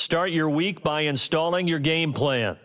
Start your week by installing your game plan.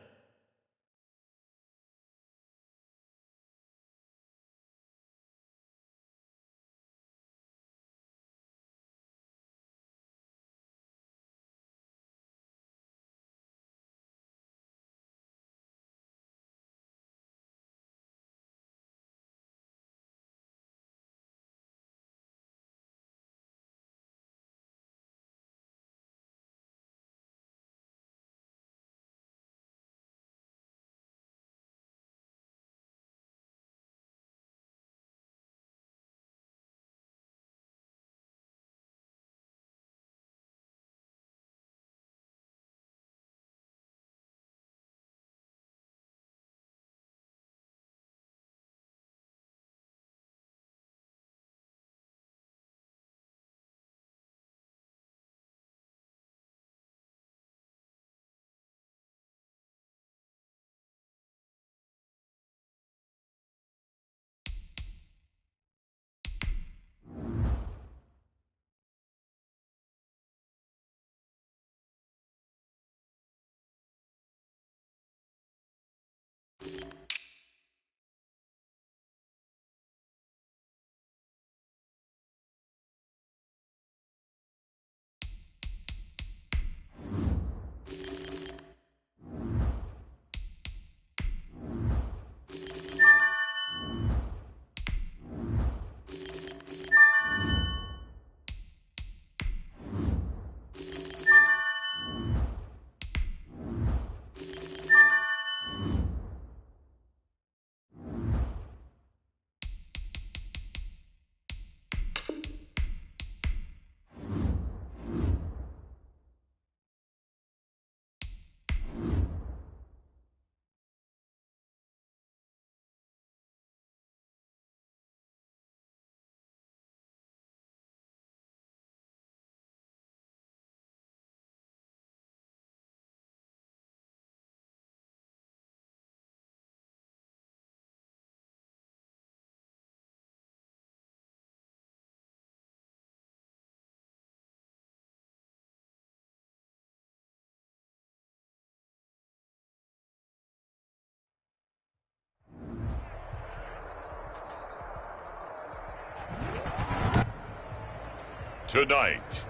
Tonight,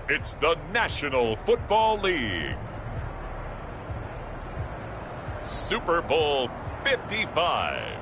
it's the National Football League. Super Bowl 55.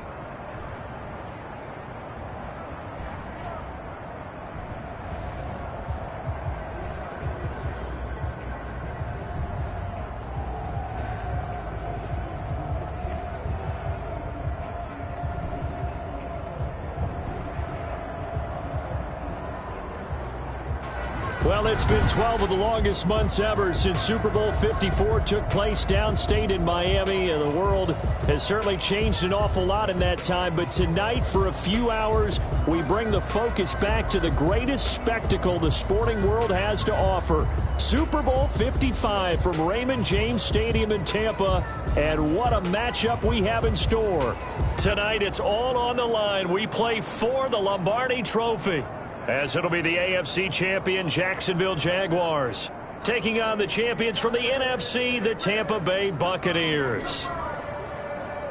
Well, it's been 12 of the longest months ever since Super Bowl 54 took place downstate in Miami. The world has certainly changed an awful lot in that time. But tonight, for a few hours, we bring the focus back to the greatest spectacle the sporting world has to offer. Super Bowl 55 from Raymond James Stadium in Tampa. And what a matchup we have in store. Tonight, it's all on the line. We play for the Lombardi Trophy, as it'll be the AFC champion Jacksonville Jaguars taking on the champions from the NFC, the Tampa Bay Buccaneers.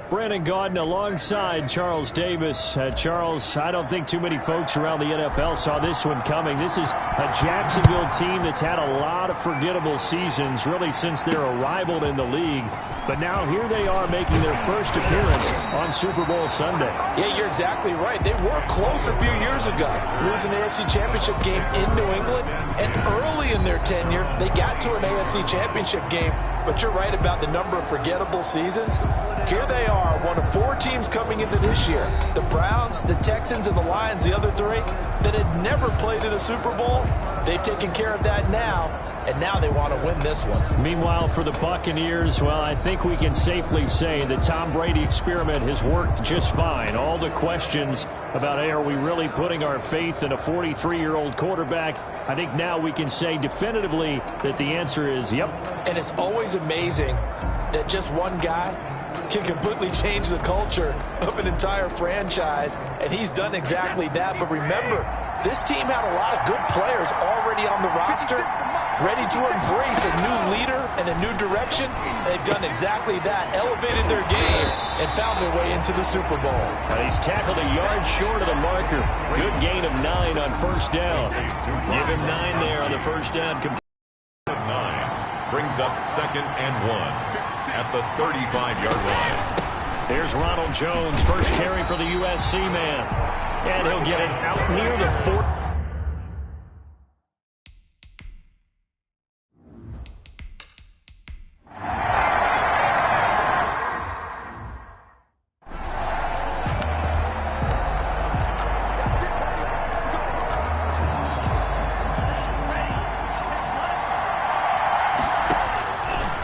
Brandon Gaudin alongside Charles Davis. Charles, I don't think too many folks around the NFL saw this one coming. This is a Jacksonville team that's had a lot of forgettable seasons, really since their arrival in the league. But now here they are making their first appearance on Super Bowl Sunday. Yeah, you're exactly right. They were close a few years ago, losing the AFC Championship game in New England. And early in their tenure, they got to an AFC Championship game. But you're right about the number of forgettable seasons. Here they are, one of four teams coming into this year. The Browns, the Texans, and the Lions, the other three, that had never played in a Super Bowl. They've taken care of that now, and now they want to win this one. Meanwhile, for the Buccaneers, well, I think we can safely say the Tom Brady experiment has worked just fine. All the questions about, hey, are we really putting our faith in a 43-year-old quarterback? I think now we can say definitively that the answer is yep. And it's always amazing that just one guy can completely change the culture of an entire franchise, and he's done exactly that. But remember, this team had a lot of good players already on the roster, ready to embrace a new leader and a new direction. They've done exactly that, elevated their game, and found their way into the Super Bowl. He's tackled a yard short of the marker. Good gain of 9 on first down. Give him 9 there on the first down. 9 brings up 2nd and 1 at the 35-yard line. Here's Ronald Jones, first carry for the USC man. And he'll get it out near the 4.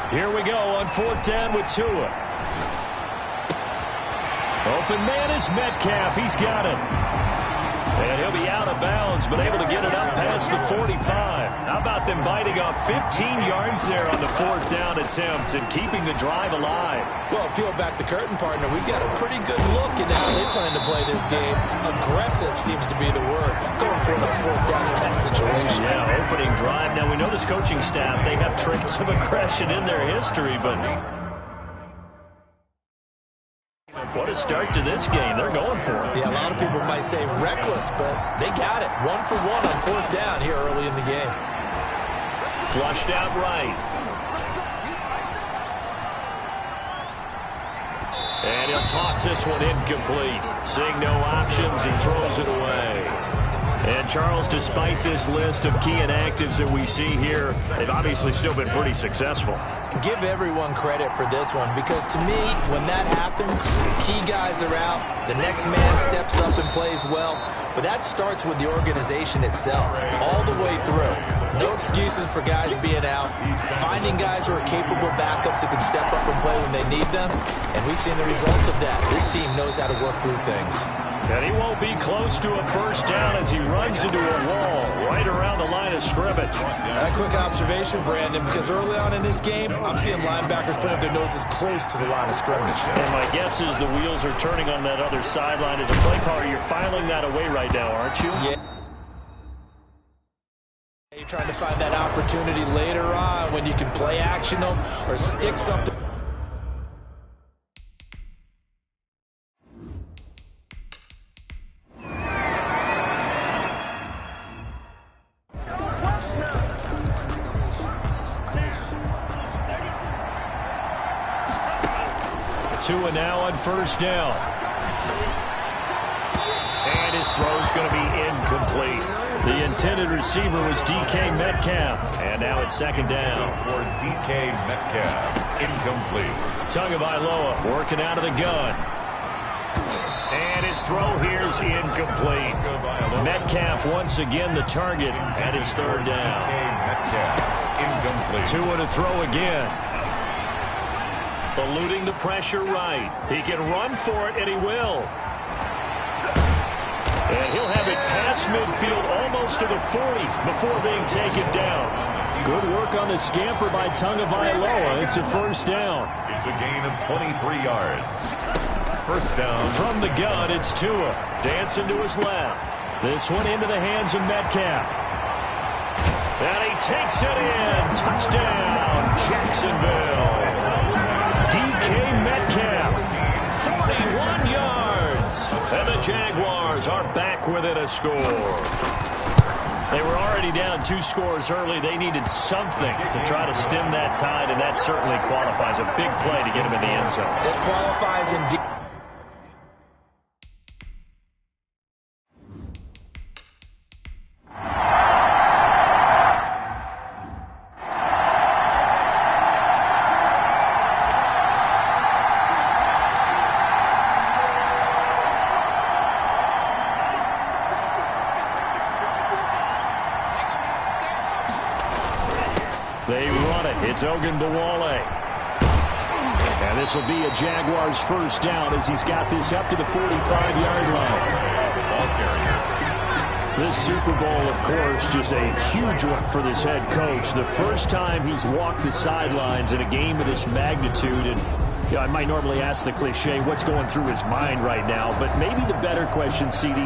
Here we go on 4th down with Tua. Open man is Metcalf. He's got it. And he'll be out of bounds, but able to get it up past the 45. How about them biting off 15 yards there on the 4th down attempt and keeping the drive alive? Well, peel back the curtain, partner. We've got a pretty good look at how they plan to play this game. Aggressive seems to be the word. Going for it on 4th down in that situation. Yeah, opening drive. Now, we know this coaching staff, they have traits of aggression in their history, but what a start to this game. They're going for it. Yeah, a lot of people might say reckless, but they got it. 1 for 1 on 4th down here early in the game. Flushed out right. And he'll toss this one incomplete. Seeing no options, he throws it away. And Charles, despite this list of key inactives that we see here, they've obviously still been pretty successful. Give everyone credit for this one, because to me, when that happens, key guys are out, the next man steps up and plays well, but that starts with the organization itself, all the way through. No excuses for guys being out, finding guys who are capable backups who can step up and play when they need them, and we've seen the results of that. This team knows how to work through things. And he won't be close to a first down as he runs into a wall right around the line of scrimmage. A quick observation, Brandon, because early on in this game, I'm seeing linebackers putting up their noses close to the line of scrimmage. And my guess is the wheels are turning on that other sideline. As a play caller, you're filing that away right now, aren't you? Yeah. You're trying to find that opportunity later on when you can play action them or stick something. Tua now on first down. And his throw's going to be incomplete. The intended receiver was DK Metcalf. And now it's 2nd down. For DK Metcalf, incomplete. Onguwale working out of the gun. And his throw here's incomplete. Metcalf once again the target. And it's 3rd down. DK Metcalf, incomplete. Tua to throw again. Eluding the pressure right. He can run for it, and he will. And he'll have it past midfield almost to the 40 before being taken down. Good work on the scamper by Onguwale. It's a first down. It's a gain of 23 yards. First down. From the gun, it's Tua. Dancing to his left. This one into the hands of Metcalf. And he takes it in. Touchdown, Jacksonville. DK Metcalf, 41 yards. And the Jaguars are back within a score. They were already down 2 scores early. They needed something to try to stem that tide, and that certainly qualifies. A big play to get them in the end zone. It qualifies indeed. They run it. It's Onguwale. And this will be a Jaguars first down as he's got this up to the 45-yard line. This Super Bowl, of course, just a huge one for this head coach. The first time he's walked the sidelines in a game of this magnitude, and Yeah, I might normally ask the cliche, what's going through his mind right now, but maybe the better question, CD,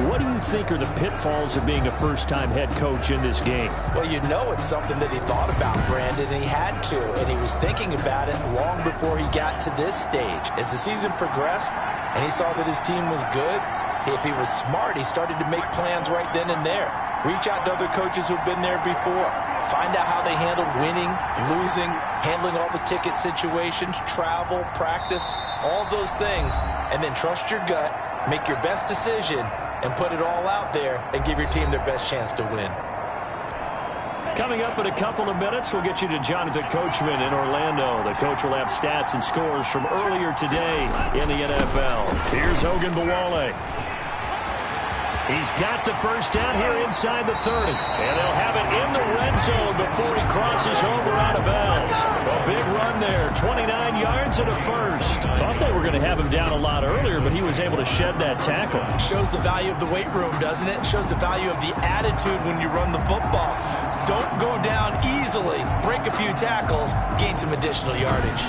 what do you think are the pitfalls of being a first-time head coach in this game? Well, you know it's something that he thought about, Brandon, and he had to, and he was thinking about it long before he got to this stage. As the season progressed and he saw that his team was good, if he was smart, he started to make plans right then and there. Reach out to other coaches who've been there before. Find out how they handled winning, losing, handling all the ticket situations, travel, practice, all those things. And then trust your gut, make your best decision, and put it all out there and give your team their best chance to win. Coming up in a couple of minutes, we'll get you to Jonathan Coachman in Orlando. The coach will have stats and scores from earlier today in the NFL. Here's Onguwale. He's got the first down here inside the 30. And they'll have it in the red zone before he crosses over out of bounds. A big run there, 29 yards and a first. Thought they were going to have him down a lot earlier, but he was able to shed that tackle. Shows the value of the weight room, doesn't it? Shows the value of the attitude when you run the football. Don't go down easily. Break a few tackles, gain some additional yardage.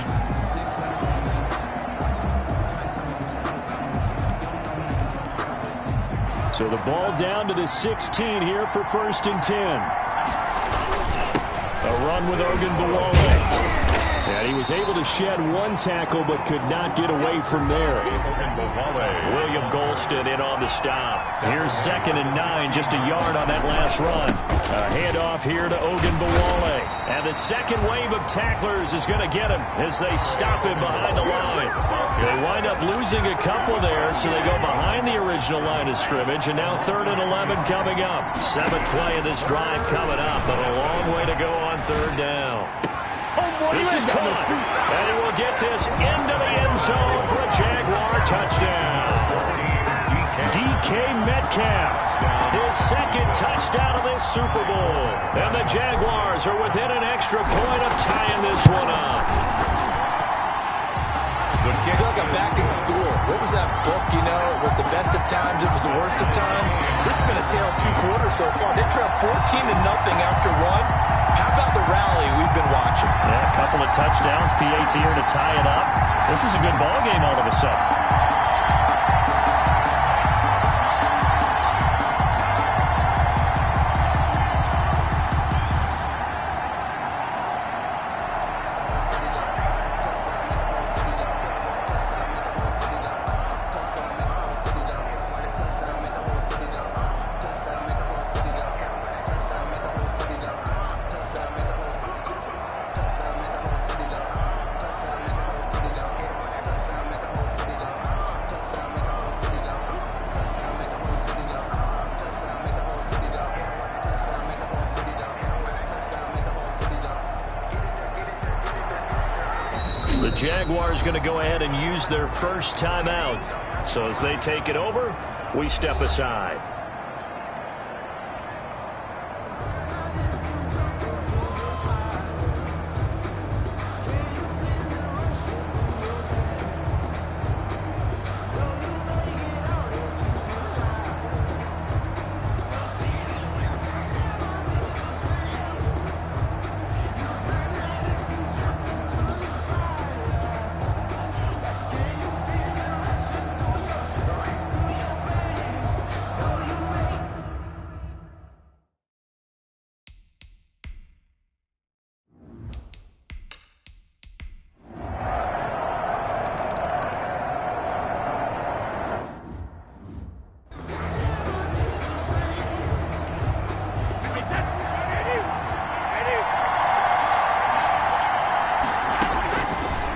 So the ball down to the 16 here for 1st and 10. A run with Onguwale. And he was able to shed one tackle but could not get away from there. William Golston in on the stop. Here's 2nd and 9, just a yard on that last run. A handoff here to Onguwale. And the second wave of tacklers is going to get him as they stop him behind the line. They wind up losing a couple there, so they go behind the original line of scrimmage, and now 3rd and 11 coming up. 7th play of this drive coming up, but a long way to go on 3rd down. This is caught, and he will get this into the end zone for a Jaguar touchdown. DK Metcalf, his 2nd touchdown of this Super Bowl. And the Jaguars are within an extra point of tying this one up. I feel like I'm back in school. What was that book, you know? It was the best of times, it was the worst of times. This has been a tale of 2 quarters so far. They trailed 14-0 after 1. How about the rally we've been watching? Yeah, a couple of touchdowns, PAT here to tie it up. This is a good ball game all of a sudden. The Jaguars going to go ahead and use their first timeout. So as they take it over, we step aside.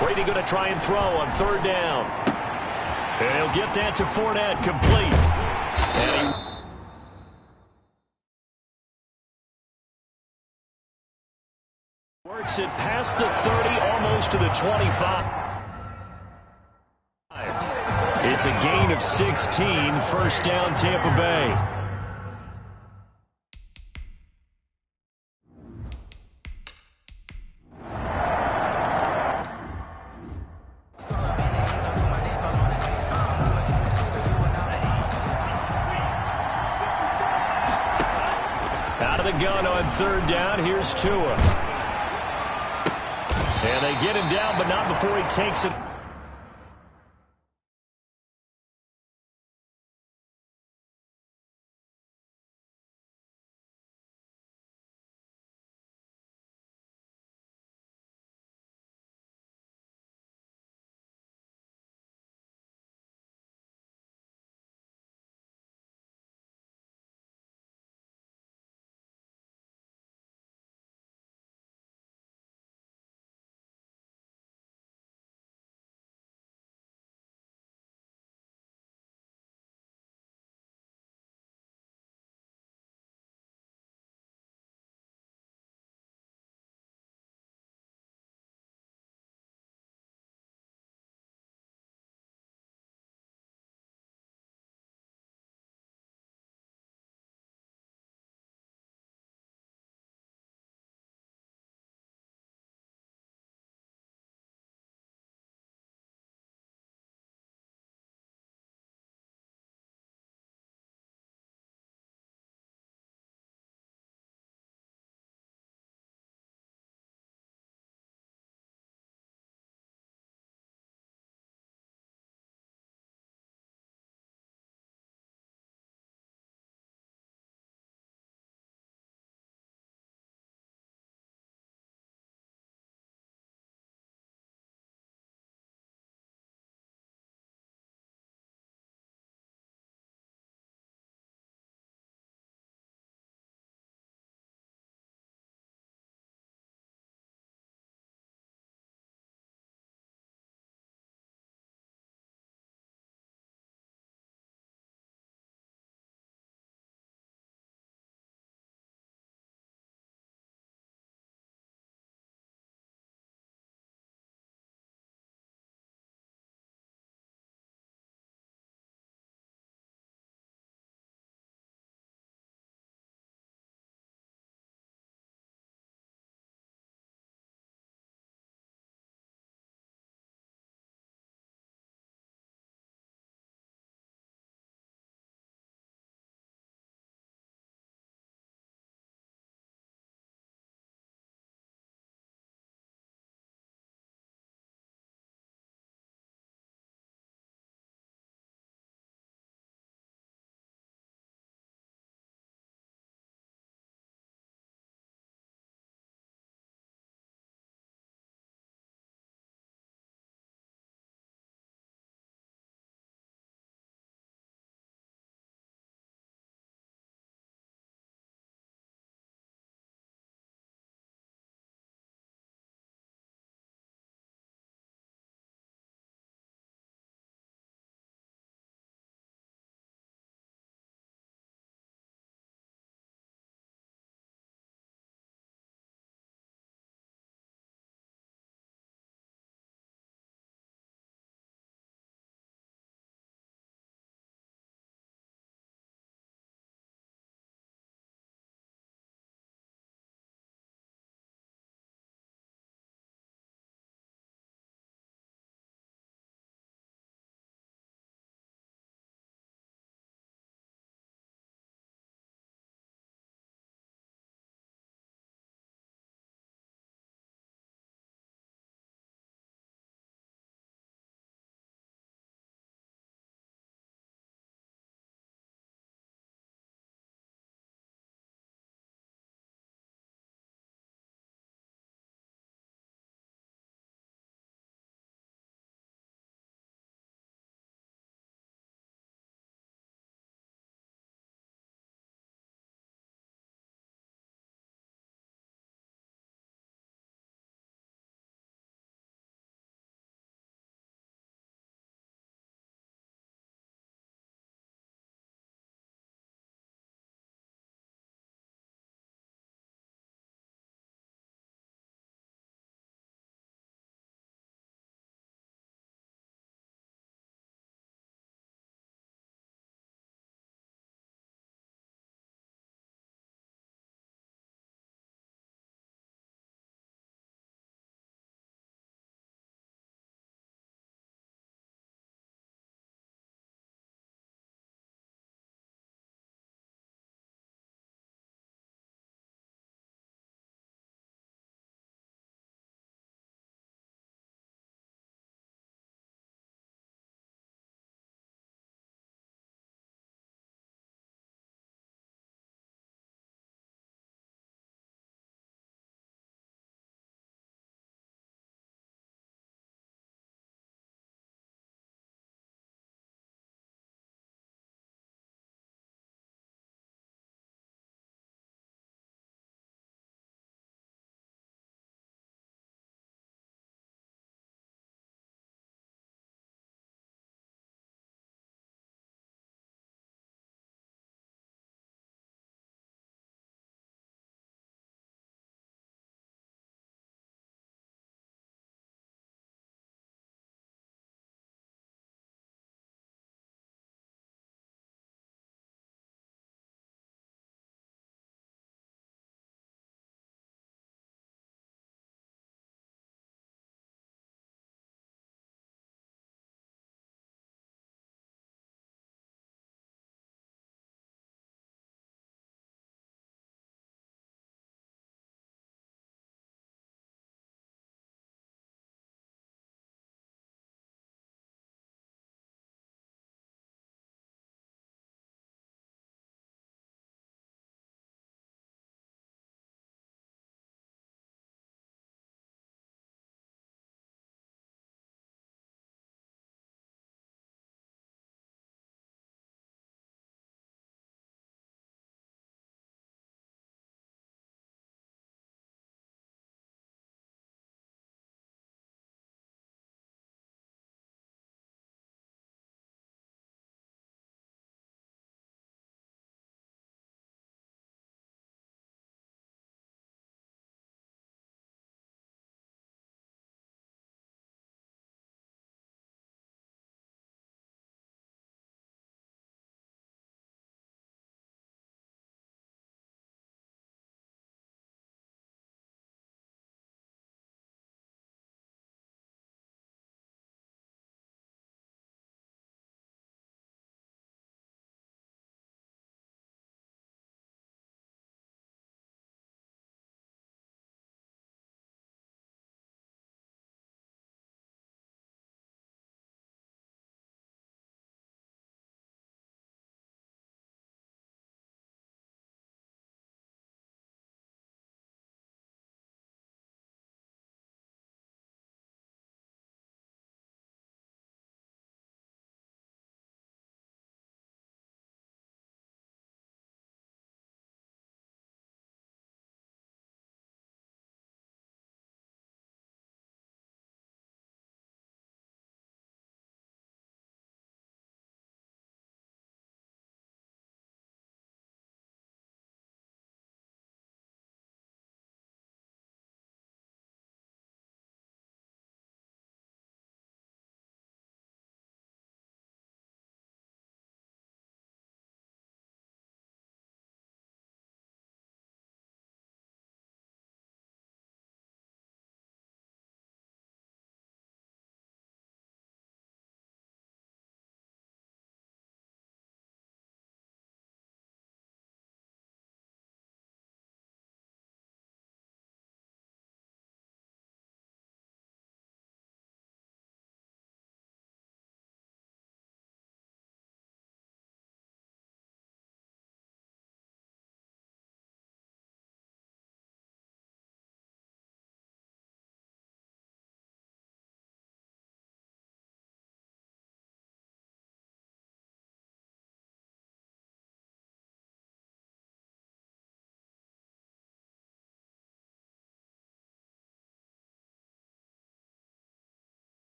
Brady going to try and throw on 3rd down. And he'll get that to Fournette, complete. And he works it past the 30, almost to the 25. It's a gain of 16, 1st down Tampa Bay. Out of the gun on 3rd down. Here's Tua. And they get him down, but not before he takes it.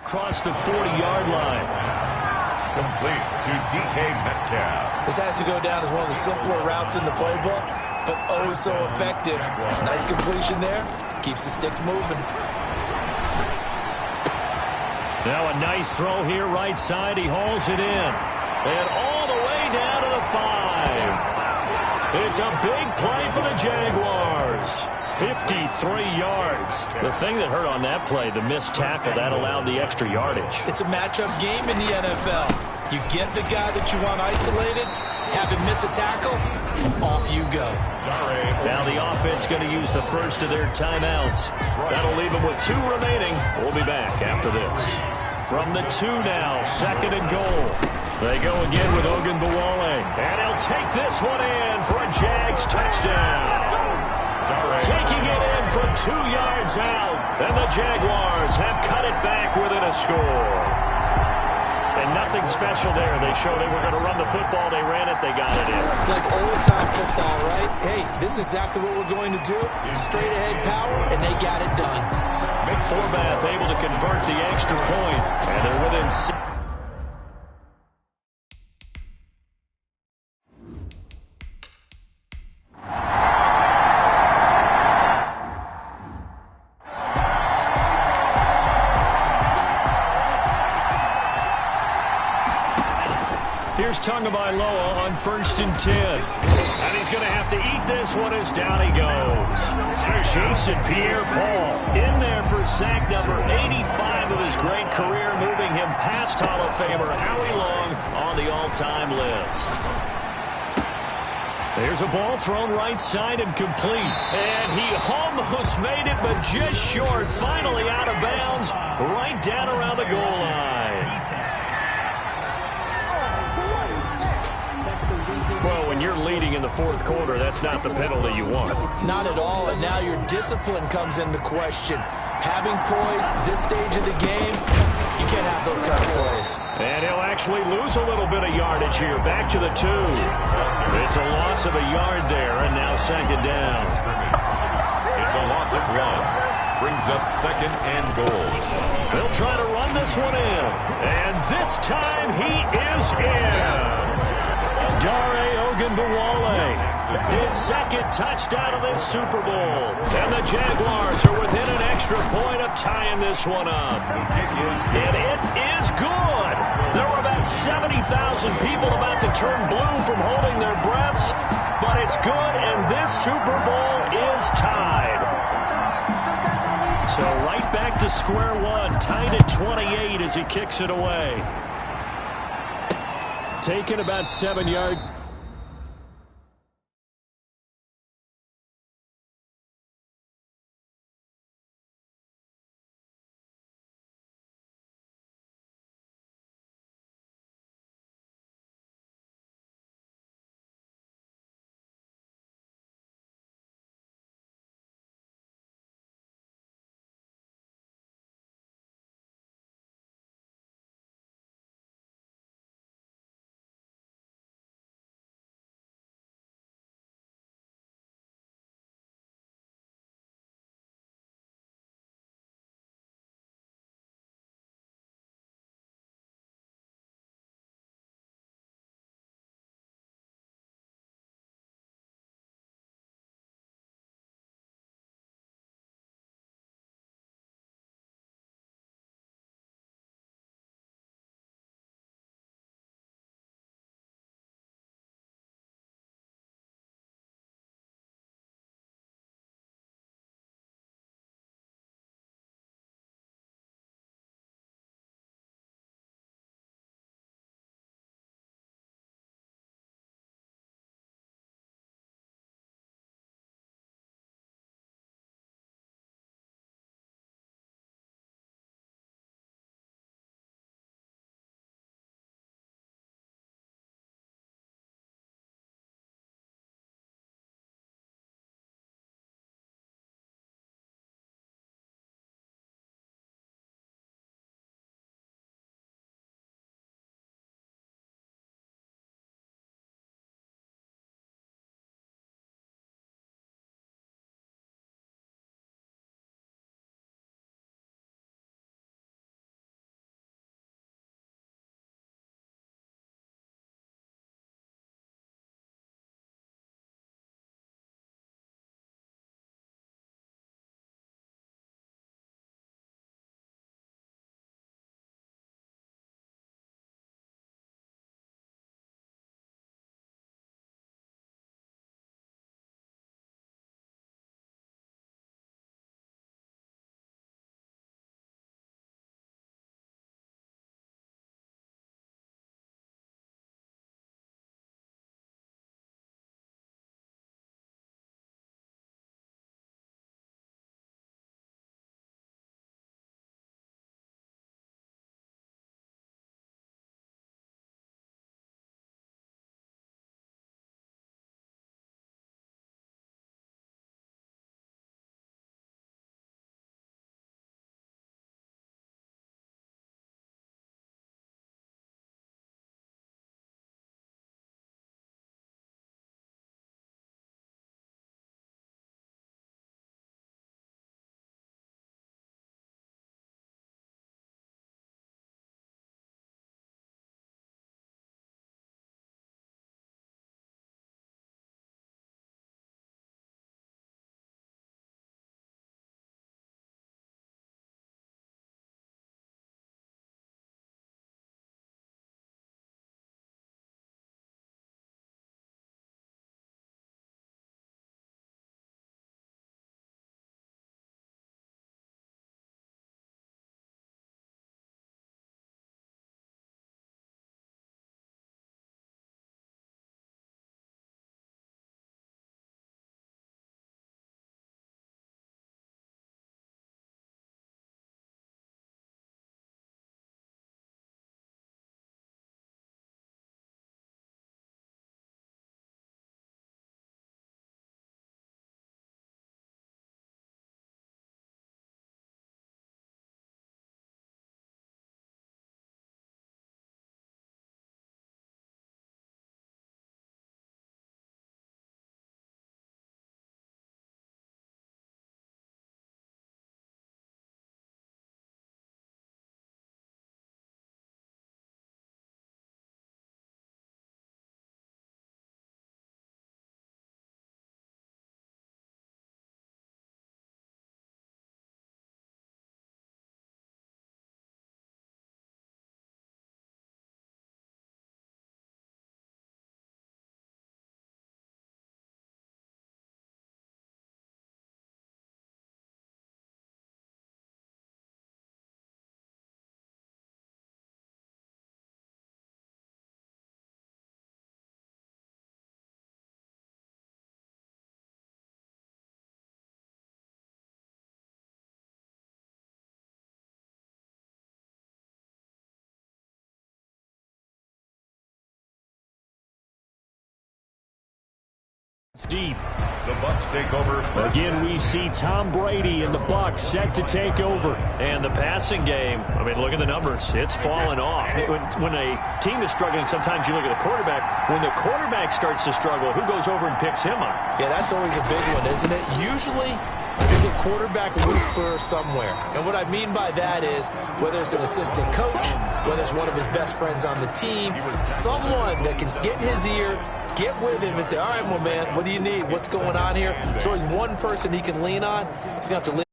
across the 40-yard line. Complete to DK Metcalf. This has to go down as one of the simpler routes in the playbook, but oh so effective. Nice completion there. Keeps the sticks moving. Now a nice throw here right side. He hauls it in. And all the way down to the 5. It's a big play for the Jaguars. 53 yards. The thing that hurt on that play, the missed tackle, that allowed the extra yardage. It's a matchup game in the NFL. You get the guy that you want isolated, have him miss a tackle, and off you go. Now the offense going to use the first of their timeouts. That'll leave them with 2 remaining. We'll be back after this. From the 2 now, 2nd and goal. They go again with Onguwale. And he'll take this one in for a Jags touchdown. Taking it in from 2 yards out. And the Jaguars have cut it back within a score. And nothing special there. They showed they were going to run the football. They ran it. They got it in. Like old-time football, right? Hey, this is exactly what we're going to do. Straight-ahead power, and they got it done. Forbath able to convert the extra point. And they're within 6. Here's Onguwale on 1st and 10. And he's going to have to eat this one as down he goes. Jason Pierre-Paul in there for sack number 85 of his great career, moving him past Hall of Famer Howie Long on the all-time list. There's a ball thrown right side and complete. And he almost made it, but just short. Finally out of bounds, right down around the goal line. Well, when you're leading in the 4th quarter, that's not the penalty you want. Not at all, and now your discipline comes into question. Having poise this stage of the game, you can't have those kind of plays. And he'll actually lose a little bit of yardage here. Back to the 2. It's a loss of a yard there, and now 2nd down. It's a loss of 1. Brings up 2nd and goal. They'll try to run this one in. And this time he is in. Onguwale, his 2nd touchdown of this Super Bowl. And the Jaguars are within an extra point of tying this one up. And it is good. There were about 70,000 people about to turn blue from holding their breaths. But it's good, and this Super Bowl is tied. So right back to square one, tied at 28 as he kicks it away. Taking about 7 yards. It's deep. The Bucs take over. Again, we see Tom Brady and the Bucs set to take over. And the passing game, I mean, look at the numbers. It's fallen off. When a team is struggling, sometimes you look at the quarterback. When the quarterback starts to struggle, who goes over and picks him up? Yeah, that's always a big one, isn't it? Usually, there's a quarterback whisperer somewhere. And what I mean by that is, whether it's an assistant coach, whether it's one of his best friends on the team, someone that can get in his ear, get with him and say, all right, my man, what do you need? What's going on here? So he's one person he can lean on. He's going to have to lean.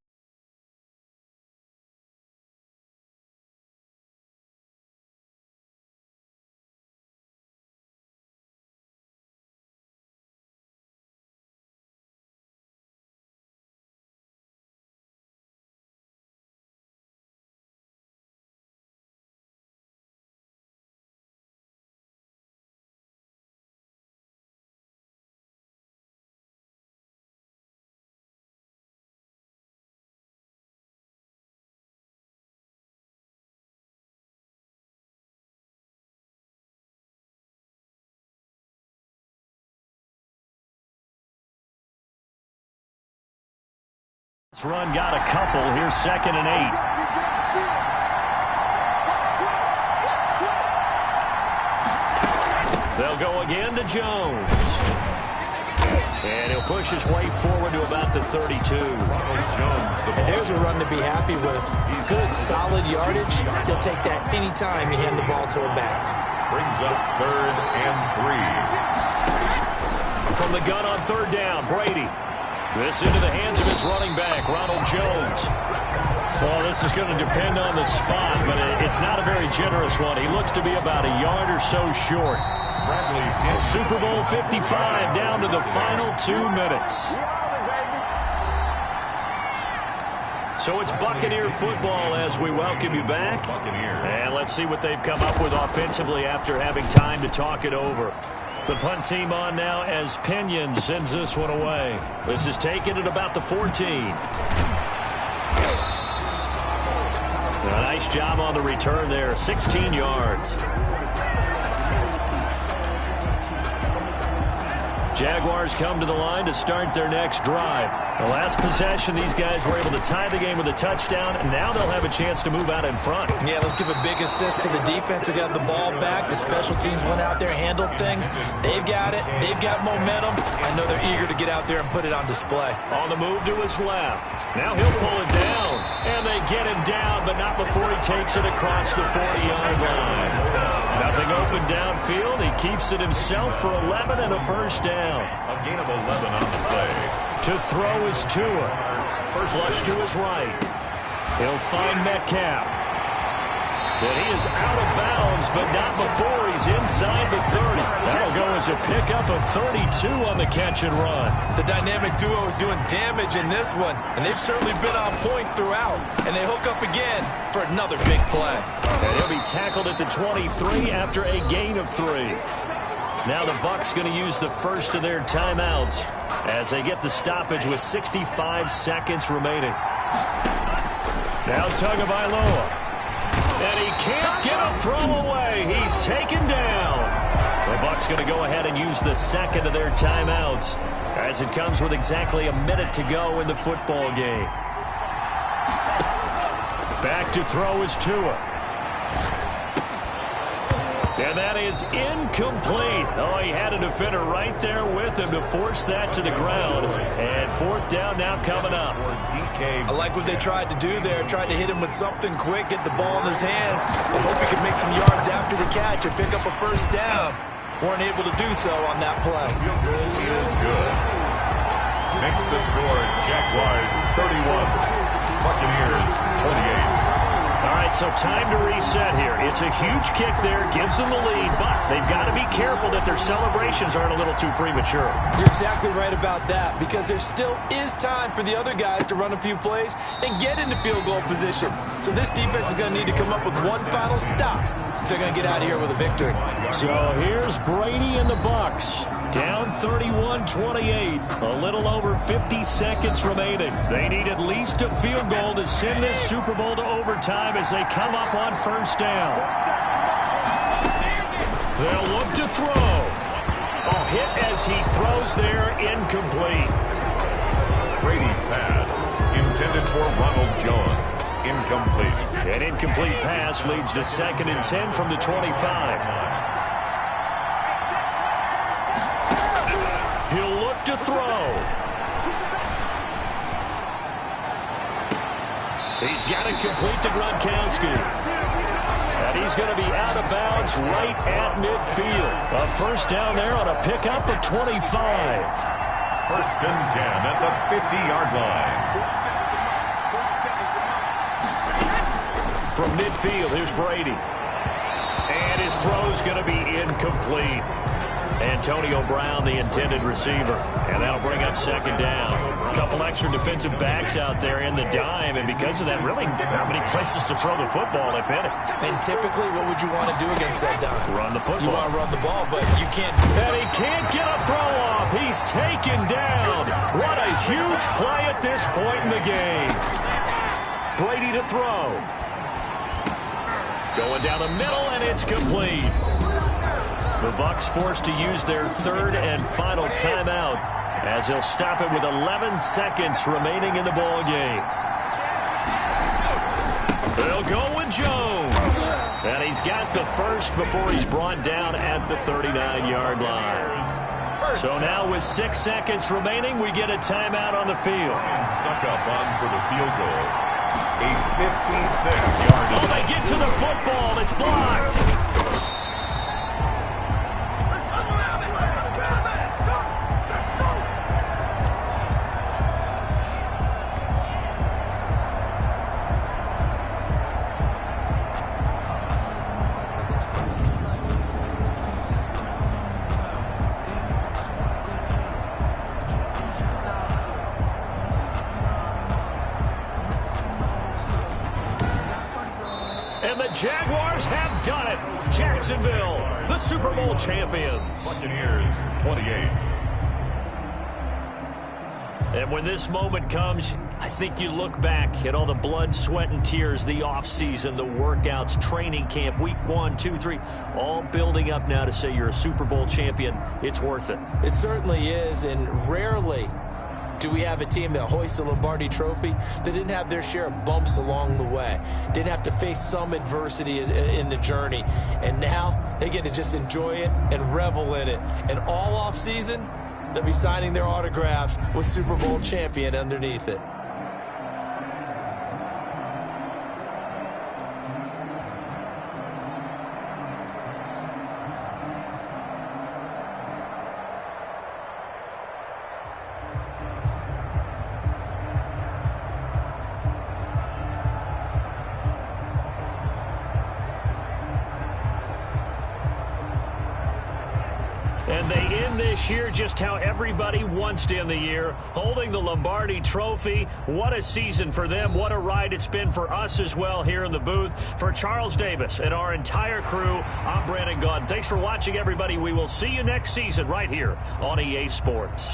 This run got a couple. Here's 2nd and 8. They'll go again to Jones. And he'll push his way forward to about the 32. And there's a run to be happy with. Good, solid yardage. He'll take that anytime you hand the ball to a back. Brings up 3rd and 3. From the gun on 3rd down, Brady. This into the hands of his running back, Ronald Jones. Well, this is going to depend on the spot, but it's not a very generous one. He looks to be about a yard or so short. Super Bowl 55 down to the final 2 minutes. So it's Buccaneer football as we welcome you back. And let's see what they've come up with offensively after having time to talk it over. The punt team on now as Pinion sends this one away. This is taken at about the 14. A nice job on the return there. 16 yards. Jaguars come to the line to start their next drive. The last possession, these guys were able to tie the game with a touchdown, and now they'll have a chance to move out in front. Yeah, let's give a big assist to the defense who got the ball back. The special teams went out there and handled things. They've got it. They've got momentum. I know they're eager to get out there and put it on display. On the move to his left. Now he'll pull it down, and they get him down, but not before he takes it across the 40-yard line. Nothing open downfield. He keeps it himself for 11 and a first down. A gain of 11 on the play. To throw is Tua. First flush to his right. He'll find Metcalf. But he is out of bounds, but not before he's inside the 30. That'll go as a pickup of 32 on the catch and run. The dynamic duo is doing damage in this one, and they've certainly been on point throughout. And they hook up again for another big play. And he'll be tackled at the 23 after a gain of 3. Now the Bucs going to use the first of their timeouts as they get the stoppage with 65 seconds remaining. Now Tagovailoa. And he can't get a throw away. He's taken down. The Bucs going to go ahead and use the second of their timeouts as it comes with exactly a minute to go in the football game. Back to throw is Tua. And that is incomplete. Oh, he had a defender right there with him to force that to the ground. And 4th down now coming up. I like what they tried to do there. Tried to hit him with something quick, get the ball in his hands, and hope he could make some yards after the catch and pick up a first down. Weren't able to do so on that play. Field goal is good. Makes the score Jaguars 31, Buccaneers 28. All right, so time to reset here. It's a huge kick there, gives them the lead, but they've got to be careful that their celebrations aren't a little too premature. You're exactly right about that, because there still is time for the other guys to run a few plays and get into field goal position. So this defense is going to need to come up with one final stop if they're going to get out of here with a victory. So here's Brady and the Bucs. Down 31-28. A little over 50 seconds remaining. They need at least a field goal to send this Super Bowl to overtime as they come up on first down. They'll look to throw. Oh, hit as he throws there, incomplete. Brady's pass, intended for Ronald Jones, incomplete. An incomplete pass leads to 2nd and 10 from the 25. He'll look to throw. He's got it complete to Gronkowski. And he's going to be out of bounds right at midfield. A first down there on a pickup of 25. 1st and 10 at the 50-yard line. From midfield, here's Brady. And his throw's going to be incomplete. Antonio Brown, the intended receiver. And that'll bring up 2nd down. A couple extra defensive backs out there in the dime, and because of that, really not many places to throw the football, if any. And typically, what would you want to do against that dime? Run the football. You want to run the ball, but you can't. And he can't get a throw off. He's taken down. What a huge play at this point in the game. Brady to throw. Going down the middle, and it's complete. The Bucs forced to use their 3rd and final timeout as he'll stop it with 11 seconds remaining in the ball game. They'll go with Jones. And he's got the first before he's brought down at the 39-yard line. So now with 6 seconds remaining, we get a timeout on the field. Suck up on for the field goal. A 56-yard line. Oh, they get to the football. It's blocked. Jaguars have done it. Jacksonville, the Super Bowl champions. Buccaneers, 28. And when this moment comes, I think you look back at all the blood, sweat, and tears, the offseason, the workouts, training camp, week 1, 2, 3, all building up now to say you're a Super Bowl champion. It's worth it. It certainly is, and rarely do we have a team that hoists a Lombardi trophy that didn't have their share of bumps along the way, didn't have to face some adversity in the journey, and now they get to just enjoy it and revel in it. And all off season, they'll be signing their autographs with Super Bowl champion underneath it. And they end this year just how everybody wants to end the year, holding the Lombardi trophy. What a season for them. What a ride it's been for us as well here in the booth. For Charles Davis and our entire crew, I'm Brandon Gaudin. Thanks for watching, everybody. We will see you next season right here on EA Sports.